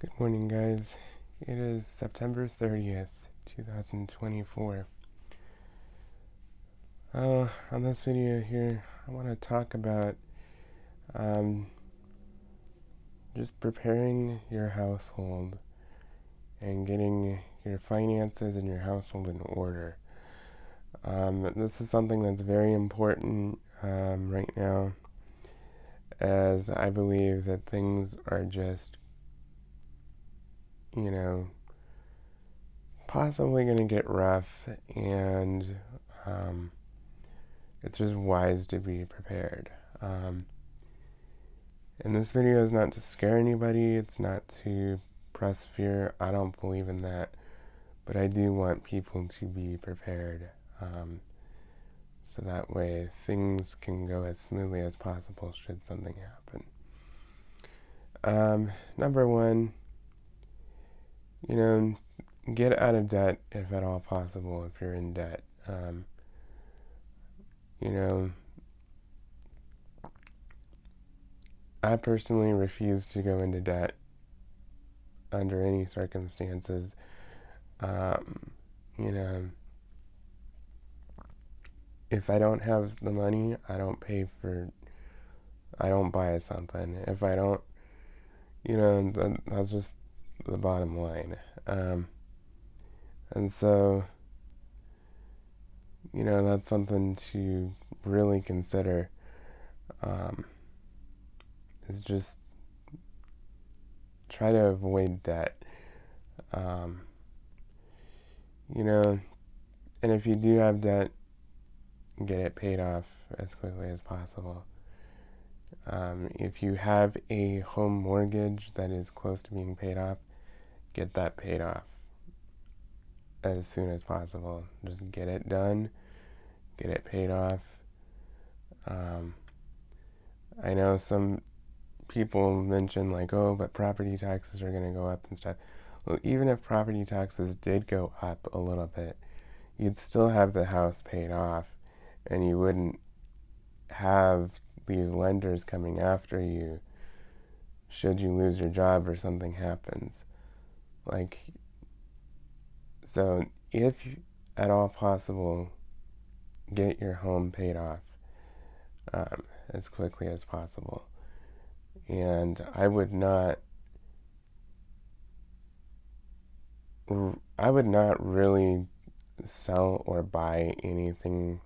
Good morning, guys. It is September 30th, 2024. On this video here, I want to talk about um, just preparing your household and getting your finances and your household in order. This is something that's very important right now, as I believe that things are just, possibly going to get rough, and it's just wise to be prepared. And this video is not to scare anybody, it's not to press fear. I don't believe in that, but I do want people to be prepared, so that way things can go as smoothly as possible should something happen. Number one, get out of debt if at all possible if you're in debt. I personally refuse to go into debt under any circumstances. If I don't have the money, I don't buy something. If I don't, that's just the bottom line. And so, that's something to really consider, is just try to avoid debt. And if you do have debt, get it paid off as quickly as possible. If you have a home mortgage that is close to being paid off, get that paid off as soon as possible. Just get it done, get it paid off. I know some people mention but property taxes are going to go up and stuff. Well, even if property taxes did go up a little bit, you'd still have the house paid off, and you wouldn't have these lenders coming after you should you lose your job or something happens. So if at all possible, get your home paid off as quickly as possible. And I would not really sell or buy anything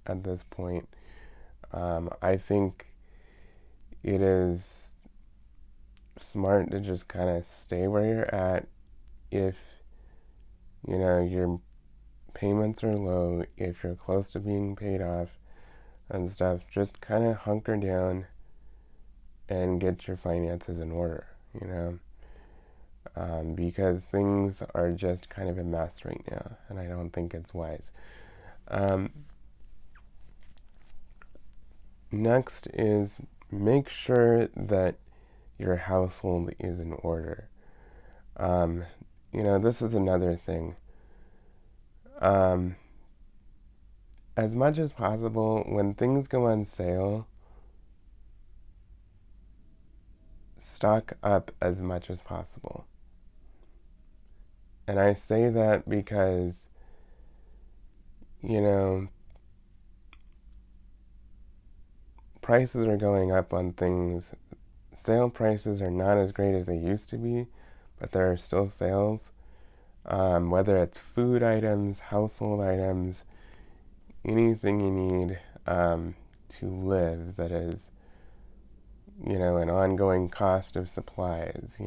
at this point. I think it is smart to just kind of stay where you're at. If your payments are low, if you're close to being paid off and stuff, just kind of hunker down and get your finances in order, because things are just kind of a mess right now, and I don't think it's wise. Next is make sure that your household is in order. This is another thing. As much as possible, when things go on sale, stock up as much as possible. And I say that because, prices are going up on things. Sale prices are not as great as they used to be, but there are still sales. Whether it's food items, household items, anything you need to live that is, an ongoing cost of supplies,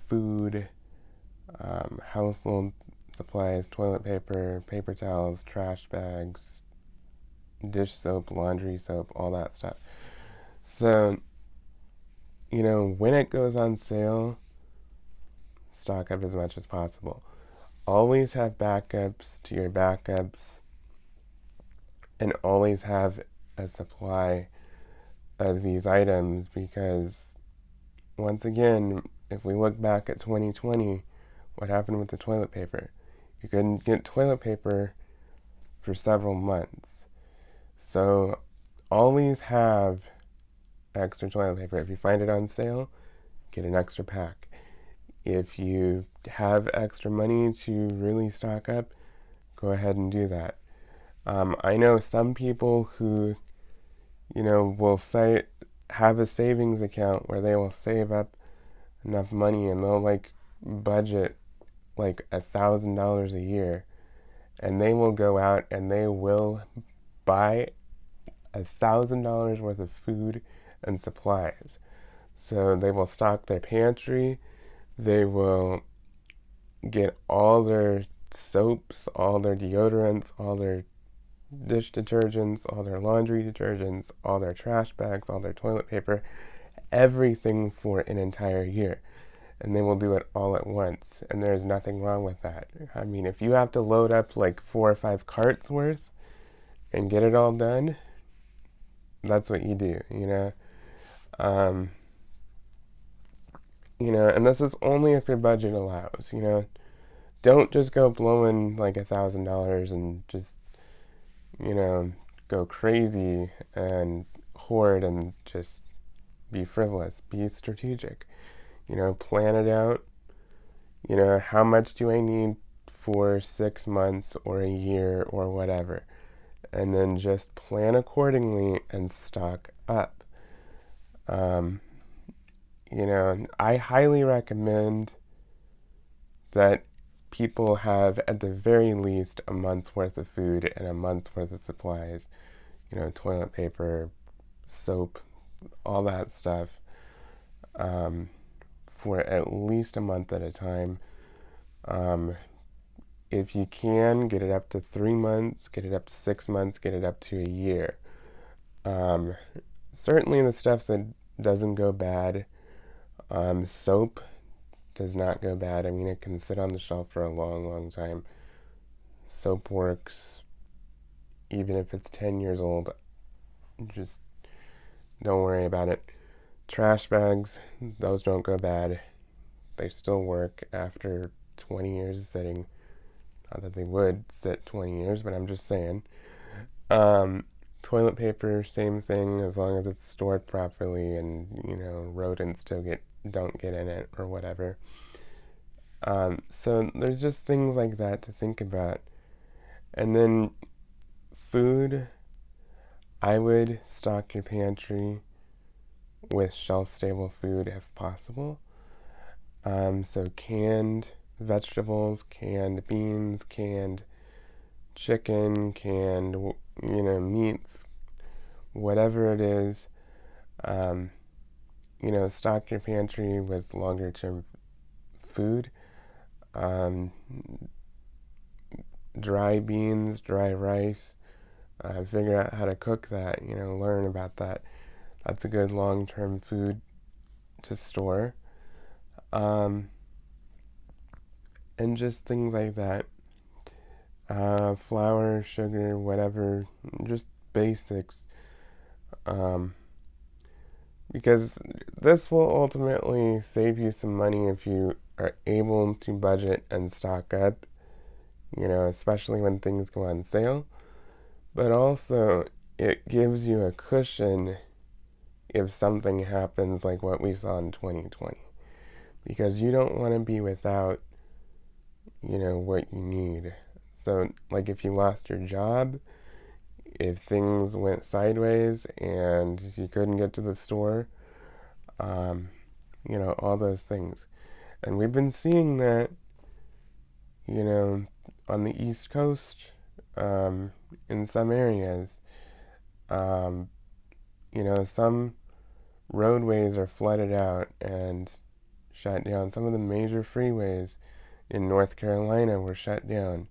food, household supplies, toilet paper, paper towels, trash bags, dish soap, laundry soap, all that stuff. So, when it goes on sale, stock up as much as possible. Always have backups to your backups, and always have a supply of these items, because once again, if we look back at 2020, what happened with the toilet paper? You couldn't get toilet paper for several months. So always have extra toilet paper. If you find it on sale, get an extra pack. If you have extra money to really stock up, go ahead and do that. I know some people who, will have a savings account where they will save up enough money and they'll like budget like $1,000 a year, and they will go out and they will buy $1,000 worth of food and supplies. So they will stock their pantry, they will get all their soaps, all their deodorants, all their dish detergents, all their laundry detergents, all their trash bags, all their toilet paper, everything for an entire year. And they will do it all at once. And there's nothing wrong with that. I mean, if you have to load up like 4 or 5 carts worth and get it all done, that's what you do, Um, and this is only if your budget allows, Don't just go blowing like $1,000 and just, go crazy and hoard and just be frivolous. Be strategic. Plan it out. How much do I need for 6 months or a year or whatever? And then just plan accordingly and stock up. I highly recommend that people have at the very least a month's worth of food and a month's worth of supplies, toilet paper, soap, all that stuff, for at least a month at a time. If you can, get it up to 3 months, get it up to 6 months, get it up to a year. Certainly the stuff that doesn't go bad, soap does not go bad. I mean, it can sit on the shelf for a long, long time. Soap works even if it's 10 years old. Just don't worry about it. Trash bags, those don't go bad. They still work after 20 years of sitting. Not that they would sit 20 years, but I'm just saying. Toilet paper, same thing, as long as it's stored properly and, rodents don't get in it or whatever. So there's just things like that to think about. And then food, I would stock your pantry with shelf-stable food if possible. So canned vegetables, canned beans, canned chicken, canned, meats, whatever it is. Stock your pantry with longer-term food. Dry beans, dry rice. Figure out how to cook that, learn about that. That's a good long-term food to store. And just things like that. Flour, sugar, whatever, just basics. Because this will ultimately save you some money if you are able to budget and stock up, especially when things go on sale. But also, it gives you a cushion if something happens like what we saw in 2020. Because you don't want to be without, what you need. So, like if you lost your job, if things went sideways and you couldn't get to the store, all those things. And we've been seeing that, on the East Coast, in some areas, some roadways are flooded out and shut down. Some of the major freeways in North Carolina were shut down.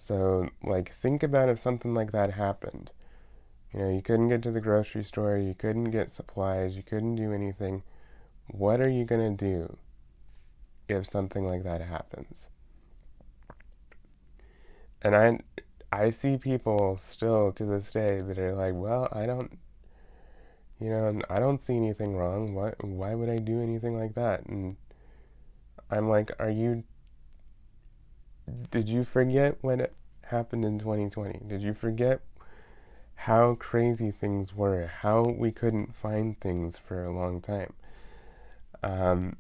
So, think about if something like that happened. You couldn't get to the grocery store, you couldn't get supplies, you couldn't do anything. What are you going to do if something like that happens? And I see people still to this day that are like, well, I don't see anything wrong. Why would I do anything like that? And I'm like, did you forget what happened in 2020? Did you forget how crazy things were? How we couldn't find things for a long time? Um,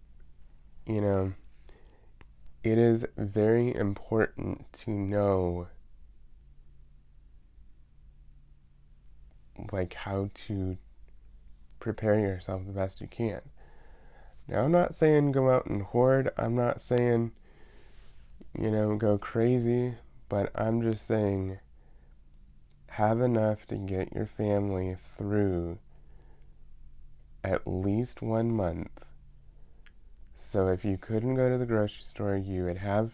you know, it is very important to know like how to prepare yourself the best you can. Now, I'm not saying go out and hoard. I'm not saying, go crazy, but I'm just saying have enough to get your family through at least 1 month. So if you couldn't go to the grocery store, you would have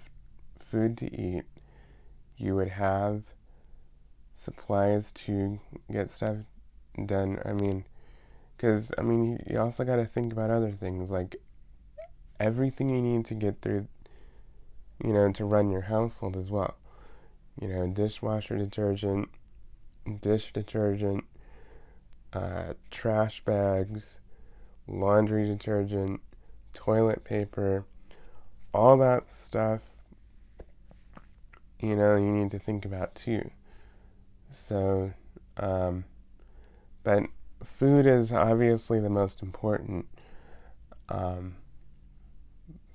food to eat, you would have supplies to get stuff done. Because, you also got to think about other things, like everything you need to get through, to run your household as well. Dishwasher detergent, dish detergent, trash bags, laundry detergent, toilet paper, all that stuff, you need to think about too. So, but food is obviously the most important, um,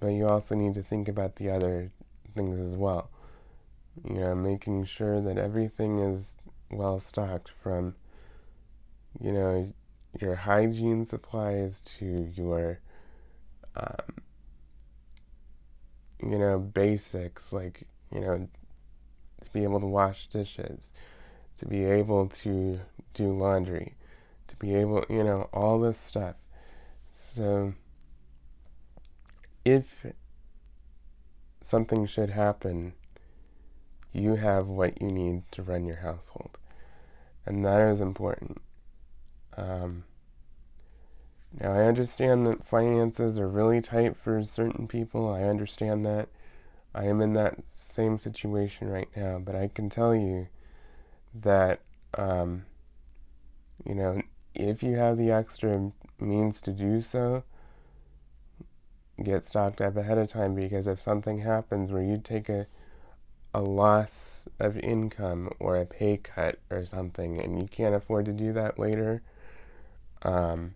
but you also need to think about the other things as well. Making sure that everything is well stocked from, your hygiene supplies to your, um, basics like, to be able to wash dishes, to be able to do laundry, to be able, all this stuff. So if something should happen, you have what you need to run your household. And that is important. Um, Now, I understand that finances are really tight for certain people. I understand that. I am in that same situation right now. But I can tell you that, um, you know, if you have the extra means to do so, get stocked up ahead of time, because if something happens where you take a loss of income or a pay cut or something and you can't afford to do that later, um,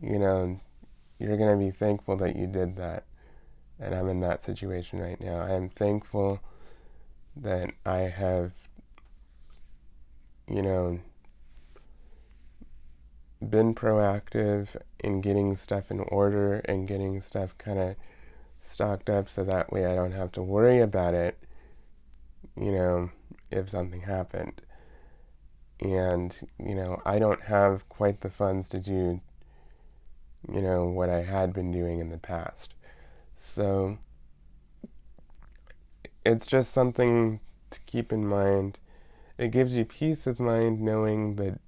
you're going to be thankful that you did that. And I'm in that situation right now. I am thankful that I have, you know, been proactive in getting stuff in order and getting stuff kind of stocked up so that way I don't have to worry about it, if something happened. And, I don't have quite the funds to do, what I had been doing in the past. So it's just something to keep in mind. It gives you peace of mind knowing that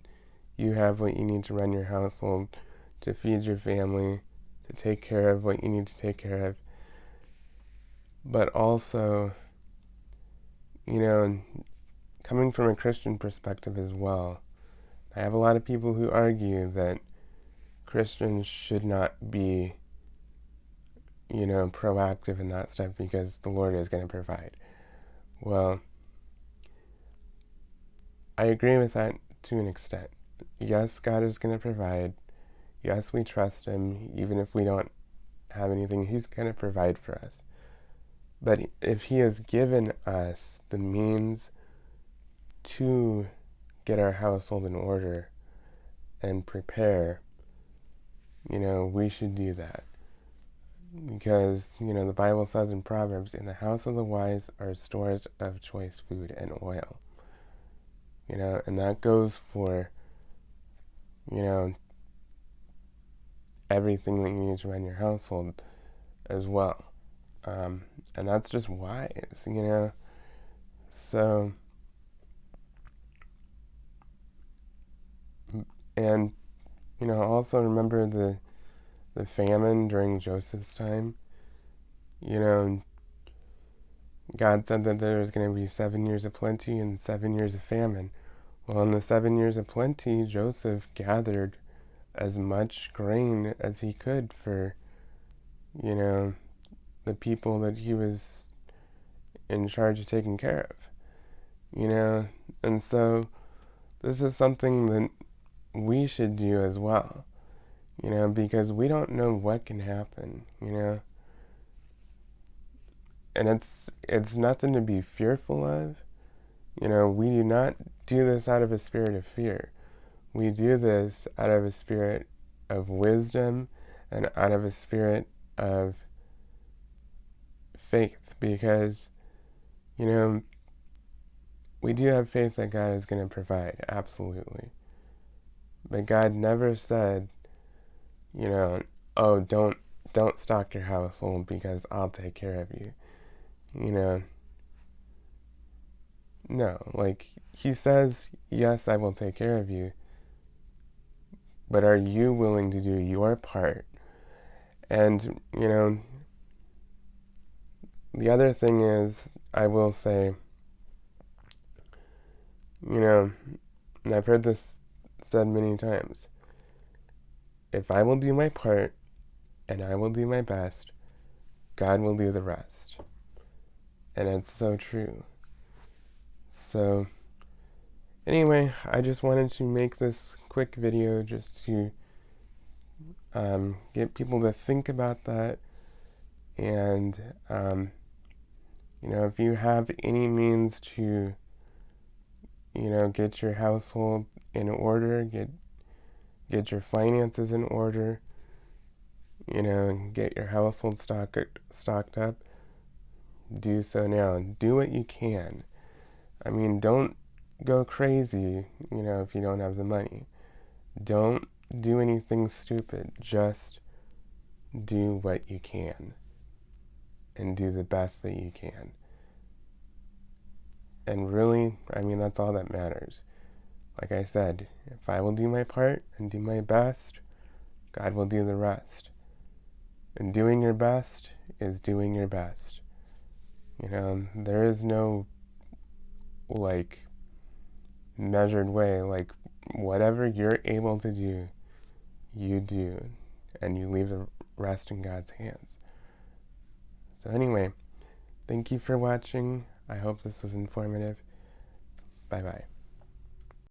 you have what you need to run your household, to feed your family, to take care of what you need to take care of. But also, coming from a Christian perspective as well, I have a lot of people who argue that Christians should not be, proactive in that stuff because the Lord is going to provide. Well, I agree with that to an extent. Yes, God is going to provide. Yes, we trust Him. Even if we don't have anything, He's going to provide for us. But if He has given us the means to get our household in order and prepare, we should do that. Because, the Bible says in Proverbs, in the house of the wise are stores of choice food and oil. And that goes for, everything that you need to run your household as well. And that's just wise, So, and, also remember the famine during Joseph's time. God said that there was going to be 7 years of plenty and 7 years of famine. Well, in the 7 years of plenty, Joseph gathered as much grain as he could for, the people that he was in charge of taking care of, And so this is something that we should do as well. because we don't know what can happen. And it's nothing to be fearful of. We do not do this out of a spirit of fear. We do this out of a spirit of wisdom and out of a spirit of faith, because, we do have faith that God is going to provide, absolutely. But God never said, oh, don't stock your household because I'll take care of you. No, like, he says, yes, I will take care of you, but are you willing to do your part? And, the other thing is, I will say, and I've heard this said many times, if I will do my part and I will do my best, God will do the rest. And it's so true. So, anyway, I just wanted to make this quick video just to get people to think about that. And, if you have any means to, get your household in order, get your finances in order, and get your household stocked up, do so now. Do what you can. I mean, don't go crazy, if you don't have the money. Don't do anything stupid. Just do what you can and do the best that you can. And really, I mean, that's all that matters. Like I said, if I will do my part and do my best, God will do the rest. And doing your best is doing your best. There is no, like, measured way. Like, whatever you're able to do, you do. And you leave the rest in God's hands. So anyway, thank you for watching. I hope this was informative. Bye-bye.